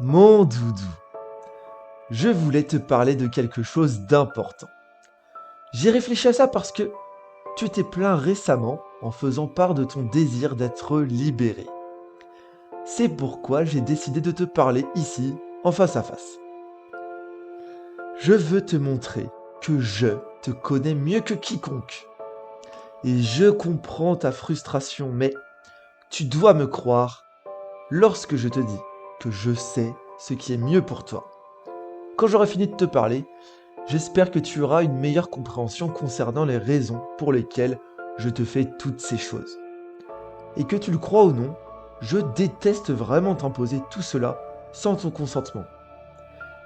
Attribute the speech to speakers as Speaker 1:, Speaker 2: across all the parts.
Speaker 1: Mon doudou, je voulais te parler de quelque chose d'important. J'ai réfléchi à ça parce que tu t'es plaint récemment en faisant part de ton désir d'être libéré. C'est pourquoi j'ai décidé de te parler ici, en face à face. Je veux te montrer que je te connais mieux que quiconque. Et je comprends ta frustration, mais tu dois me croire lorsque je te dis que je sais ce qui est mieux pour toi. Quand j'aurai fini de te parler, j'espère que tu auras une meilleure compréhension concernant les raisons pour lesquelles je te fais toutes ces choses. Et que tu le crois ou non, je déteste vraiment t'imposer tout cela sans ton consentement.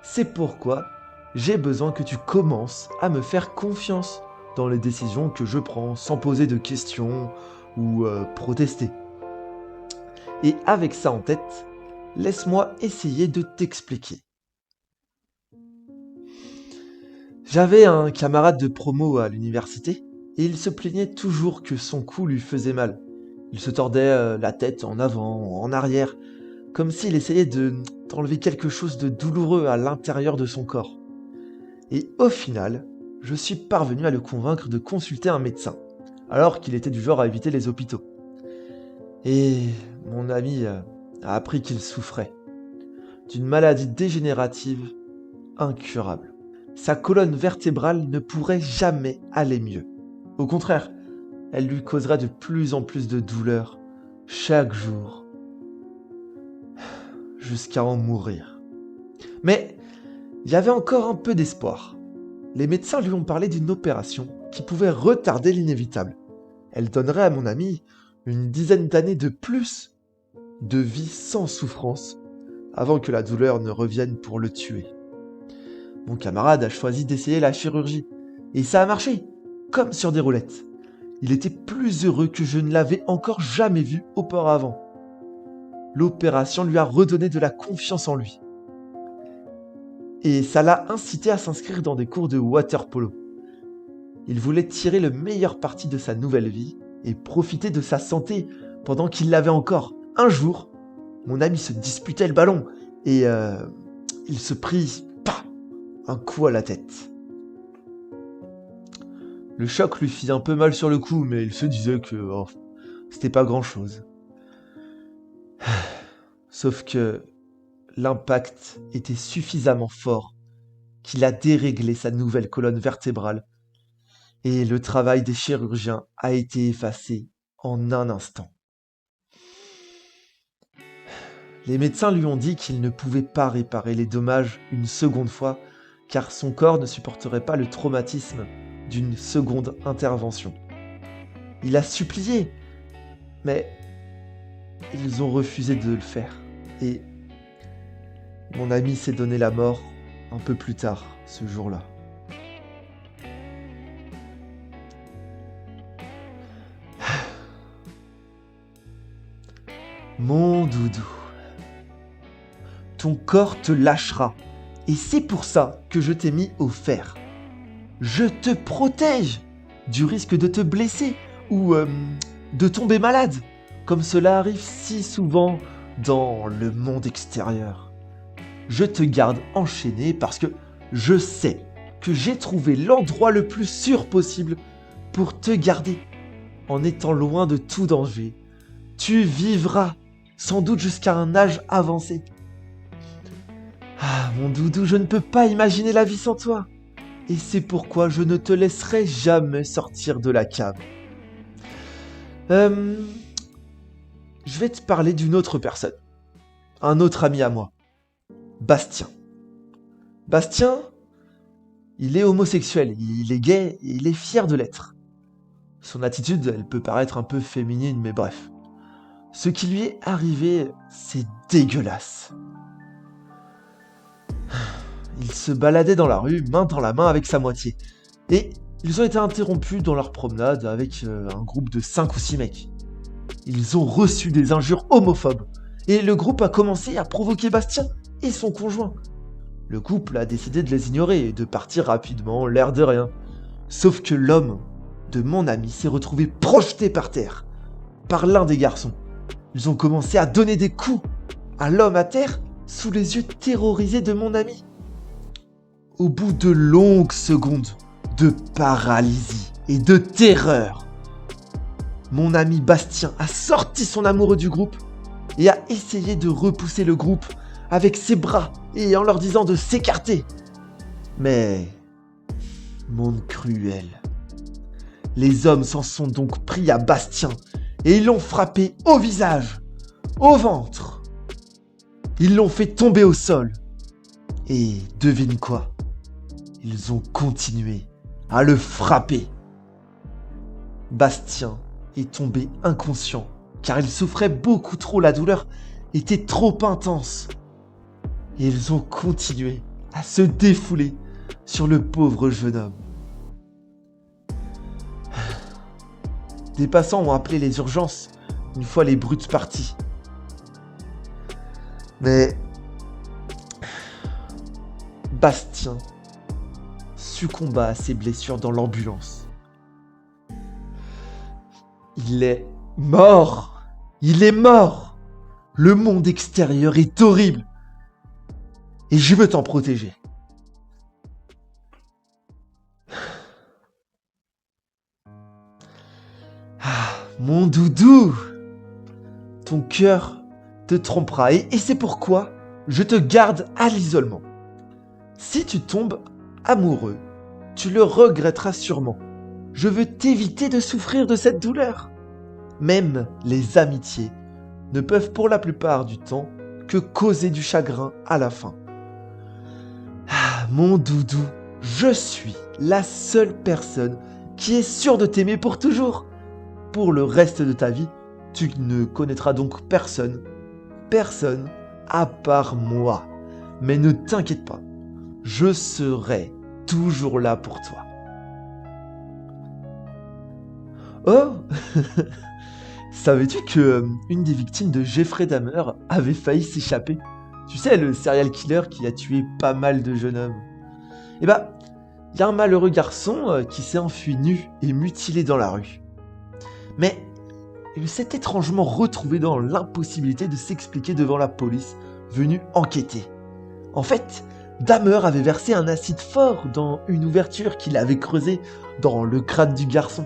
Speaker 1: C'est pourquoi j'ai besoin que tu commences à me faire confiance dans les décisions que je prends sans poser de questions ou protester. Et avec ça en tête, laisse-moi essayer de t'expliquer. J'avais un camarade de promo à l'université et il se plaignait toujours que son cou lui faisait mal. Il se tordait la tête en avant, en arrière, comme s'il essayait d'enlever quelque chose de douloureux à l'intérieur de son corps. Et au final, je suis parvenu à le convaincre de consulter un médecin, alors qu'il était du genre à éviter les hôpitaux. Et mon ami a appris qu'il souffrait d'une maladie dégénérative incurable. Sa colonne vertébrale ne pourrait jamais aller mieux. Au contraire, elle lui causerait de plus en plus de douleurs chaque jour, jusqu'à en mourir. Mais il y avait encore un peu d'espoir. Les médecins lui ont parlé d'une opération qui pouvait retarder l'inévitable. Elle donnerait à mon ami une dizaine d'années de plus de vie sans souffrance avant que la douleur ne revienne pour le tuer. Mon camarade a choisi d'essayer la chirurgie. Et ça a marché, comme sur des roulettes. Il était plus heureux que je ne l'avais encore jamais vu auparavant. L'opération lui a redonné de la confiance en lui. Et ça l'a incité à s'inscrire dans des cours de water-polo. Il voulait tirer le meilleur parti de sa nouvelle vie et profiter de sa santé pendant qu'il l'avait encore. Un jour, mon ami se disputait le ballon et il se prit un coup à la tête. Le choc lui fit un peu mal sur le cou, mais il se disait que c'était pas grand-chose. Sauf que l'impact était suffisamment fort qu'il a déréglé sa nouvelle colonne vertébrale et le travail des chirurgiens a été effacé en un instant. Les médecins lui ont dit qu'il ne pouvait pas réparer les dommages une seconde fois car son corps ne supporterait pas le traumatisme d'une seconde intervention. Il a supplié, mais ils ont refusé de le faire. Et mon ami s'est donné la mort un peu plus tard ce jour-là. Mon doudou, ton corps te lâchera. Et c'est pour ça que je t'ai mis au fer. Je te protège du risque de te blesser ou de tomber malade, comme cela arrive si souvent dans le monde extérieur. Je te garde enchaîné parce que je sais que j'ai trouvé l'endroit le plus sûr possible pour te garder en étant loin de tout danger. Tu vivras sans doute jusqu'à un âge avancé. Ah, mon doudou, je ne peux pas imaginer la vie sans toi. Et c'est pourquoi je ne te laisserai jamais sortir de la cave. Je vais te parler d'une autre personne. Un autre ami à moi. Bastien. Bastien, il est homosexuel, il est gay et il est fier de l'être. Son attitude, elle peut paraître un peu féminine, mais bref. Ce qui lui est arrivé, c'est dégueulasse. Il se baladait dans la rue, main dans la main avec sa moitié. Et ils ont été interrompus dans leur promenade avec un groupe de 5 ou 6 mecs. Ils ont reçu des injures homophobes. Et le groupe a commencé à provoquer Bastien et son conjoint. Le couple a décidé de les ignorer et de partir rapidement, l'air de rien. Sauf que l'homme de mon ami s'est retrouvé projeté par terre par l'un des garçons. Ils ont commencé à donner des coups à l'homme à terre sous les yeux terrorisés de mon ami. Au bout de longues secondes de paralysie et de terreur, mon ami Bastien a sorti son amoureux du groupe et a essayé de repousser le groupe avec ses bras et en leur disant de s'écarter. Mais, monde cruel, les hommes s'en sont donc pris à Bastien et ils l'ont frappé au visage, au ventre. Ils l'ont fait tomber au sol. Et devine quoi? Ils ont continué à le frapper. Bastien est tombé inconscient car il souffrait beaucoup trop, la douleur était trop intense. Et ils ont continué à se défouler sur le pauvre jeune homme. Des passants ont appelé les urgences une fois les brutes partis. Mais Bastien succomba à ses blessures dans l'ambulance. Il est mort. Il est mort. Le monde extérieur est horrible. Et je veux t'en protéger. Ah, mon doudou, ton cœur te trompera et c'est pourquoi je te garde à l'isolement. Si tu tombes amoureux, tu le regretteras sûrement. Je veux t'éviter de souffrir de cette douleur. Même les amitiés ne peuvent pour la plupart du temps que causer du chagrin à la fin. Ah, mon doudou, je suis la seule personne qui est sûre de t'aimer pour toujours. Pour le reste de ta vie, tu ne connaîtras donc personne à part moi. Mais ne t'inquiète pas, je serai toujours là pour toi. Oh, savais-tu que une des victimes de Jeffrey Dahmer avait failli s'échapper? Tu sais, le serial killer qui a tué pas mal de jeunes hommes. Eh ben, il y a un malheureux garçon qui s'est enfui nu et mutilé dans la rue. Mais il s'est étrangement retrouvé dans l'impossibilité de s'expliquer devant la police venue enquêter. En fait, Dahmer avait versé un acide fort dans une ouverture qu'il avait creusée dans le crâne du garçon.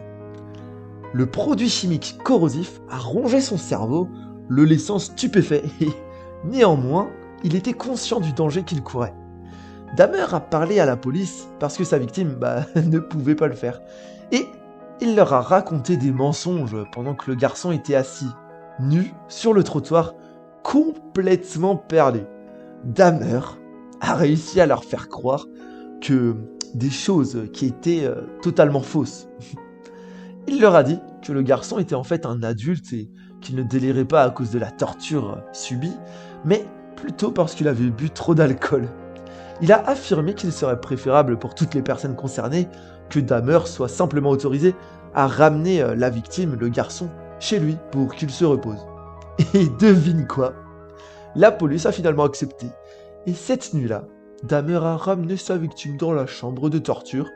Speaker 1: Le produit chimique corrosif a rongé son cerveau, le laissant stupéfait et, néanmoins, il était conscient du danger qu'il courait. Dahmer a parlé à la police parce que sa victime ne pouvait pas le faire. Et il leur a raconté des mensonges pendant que le garçon était assis, nu, sur le trottoir, complètement perdu. Dahmer a réussi à leur faire croire que des choses qui étaient totalement fausses. Il leur a dit que le garçon était en fait un adulte et qu'il ne délirait pas à cause de la torture subie, mais plutôt parce qu'il avait bu trop d'alcool. Il a affirmé qu'il serait préférable pour toutes les personnes concernées que Dahmer soit simplement autorisé à ramener la victime, le garçon, chez lui pour qu'il se repose. Et devine quoi? La police a finalement accepté. Et cette nuit-là, Dahmer a ramené sa victime dans la chambre de torture,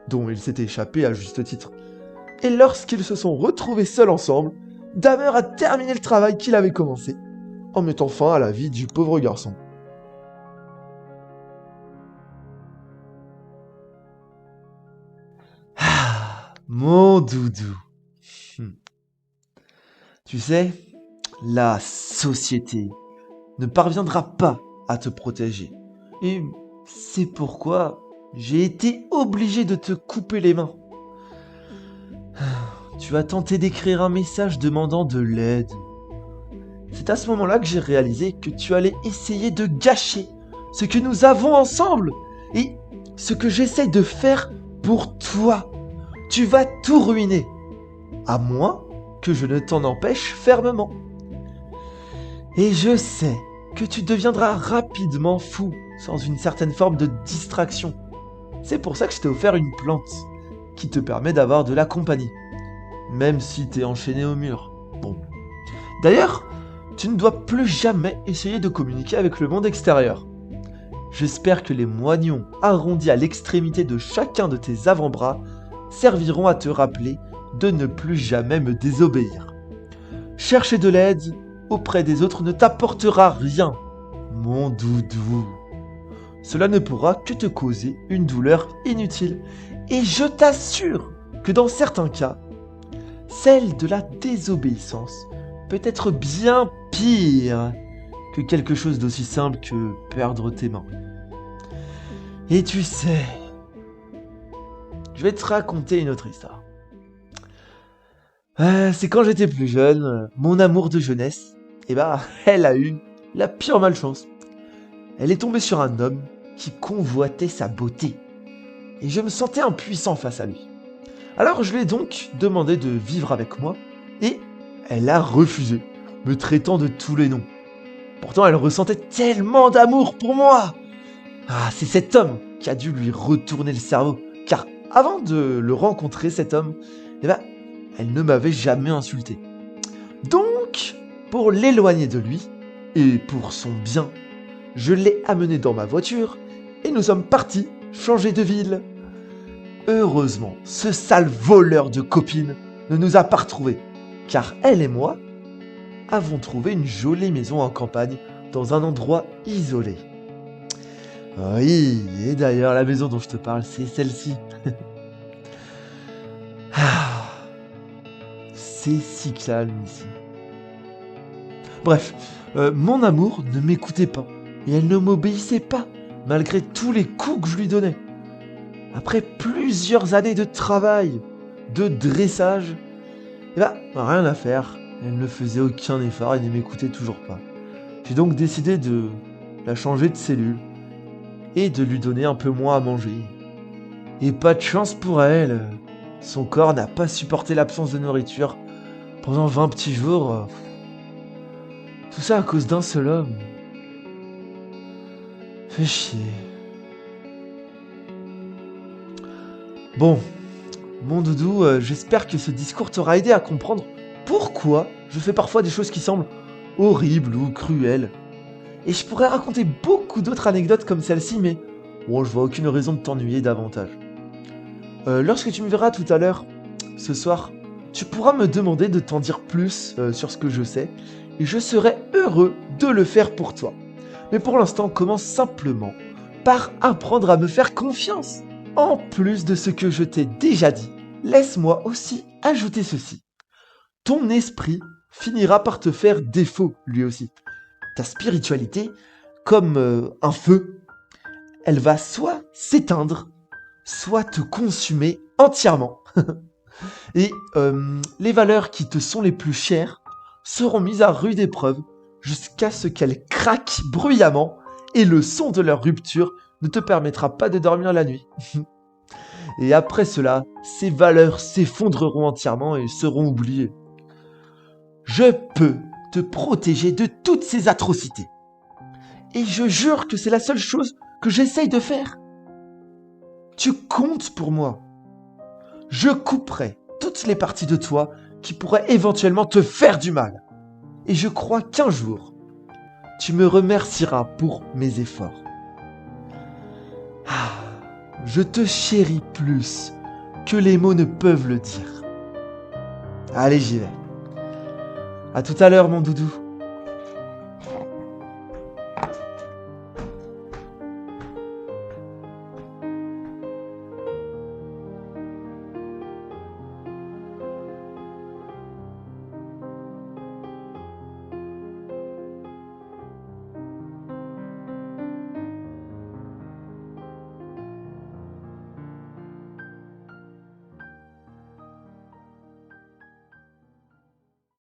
Speaker 1: dont il s'était échappé à juste titre. Et lorsqu'ils se sont retrouvés seuls ensemble, Dahmer a terminé le travail qu'il avait commencé, en mettant fin à la vie du pauvre garçon. Ah, mon doudou. Tu sais, la société ne parviendra pas à te protéger. Et c'est pourquoi j'ai été obligé de te couper les mains. Tu as tenté d'écrire un message demandant de l'aide. C'est à ce moment-là que j'ai réalisé que tu allais essayer de gâcher ce que nous avons ensemble et ce que j'essaie de faire pour toi. Tu vas tout ruiner, à moins que je ne t'en empêche fermement. Et je sais que tu deviendras rapidement fou sans une certaine forme de distraction. C'est pour ça que je t'ai offert une plante qui te permet d'avoir de la compagnie, même si t'es enchaîné au mur. Bon. D'ailleurs, tu ne dois plus jamais essayer de communiquer avec le monde extérieur. J'espère que les moignons arrondis à l'extrémité de chacun de tes avant-bras serviront à te rappeler de ne plus jamais me désobéir. Chercher de l'aide auprès des autres ne t'apportera rien. mon doudou. Cela ne pourra que te causer une douleur inutile. Et je t'assure que dans certains cas, celle de la désobéissance peut être bien pire que quelque chose d'aussi simple que perdre tes mains. Et tu sais, je vais te raconter une autre histoire. C'est quand j'étais plus jeune, mon amour de jeunesse, elle a eu la pire malchance. Elle est tombée sur un homme qui convoitait sa beauté. Et je me sentais impuissant face à lui. Alors je lui ai donc demandé de vivre avec moi, et elle a refusé, me traitant de tous les noms. Pourtant elle ressentait tellement d'amour pour moi. Ah, c'est cet homme qui a dû lui retourner le cerveau, car avant de le rencontrer, cet homme, elle ne m'avait jamais insulté. Donc, pour l'éloigner de lui, et pour son bien, je l'ai amené dans ma voiture, et nous sommes partis changer de ville. Heureusement, ce sale voleur de copine ne nous a pas retrouvés, car elle et moi avons trouvé une jolie maison en campagne, dans un endroit isolé. Oui, et d'ailleurs, la maison dont je te parle, c'est celle-ci. C'est si calme ici. Bref, mon amour ne m'écoutait pas, et elle ne m'obéissait pas, malgré tous les coups que je lui donnais. Après plusieurs années de travail, de dressage, rien à faire. Elle ne faisait aucun effort et ne m'écoutait toujours pas. J'ai donc décidé de la changer de cellule et de lui donner un peu moins à manger. Et pas de chance pour elle, son corps n'a pas supporté l'absence de nourriture pendant 20 petits jours. Tout ça à cause d'un seul homme. Fait chier. Bon, mon doudou, j'espère que ce discours t'aura aidé à comprendre pourquoi je fais parfois des choses qui semblent horribles ou cruelles. Et je pourrais raconter beaucoup d'autres anecdotes comme celle-ci, mais bon, je vois aucune raison de t'ennuyer davantage. Lorsque tu me verras tout à l'heure, ce soir, tu pourras me demander de t'en dire plus sur ce que je sais, et je serai heureux de le faire pour toi. Mais pour l'instant, commence simplement par apprendre à me faire confiance. En plus de ce que je t'ai déjà dit, laisse-moi aussi ajouter ceci. Ton esprit finira par te faire défaut, lui aussi. Ta spiritualité, comme un feu, elle va soit s'éteindre, soit te consumer entièrement. Et les valeurs qui te sont les plus chères seront mises à rude épreuve jusqu'à ce qu'elles craquent bruyamment et le son de leur rupture ne te permettra pas de dormir la nuit. Et après cela, ces valeurs s'effondreront entièrement et seront oubliées. Je peux te protéger de toutes ces atrocités. Et je jure que c'est la seule chose que j'essaye de faire. Tu comptes pour moi. Je couperai toutes les parties de toi qui pourraient éventuellement te faire du mal. Et je crois qu'un jour, tu me remercieras pour mes efforts. Je te chéris plus que les mots ne peuvent le dire. Allez, j'y vais. À tout à l'heure, mon doudou.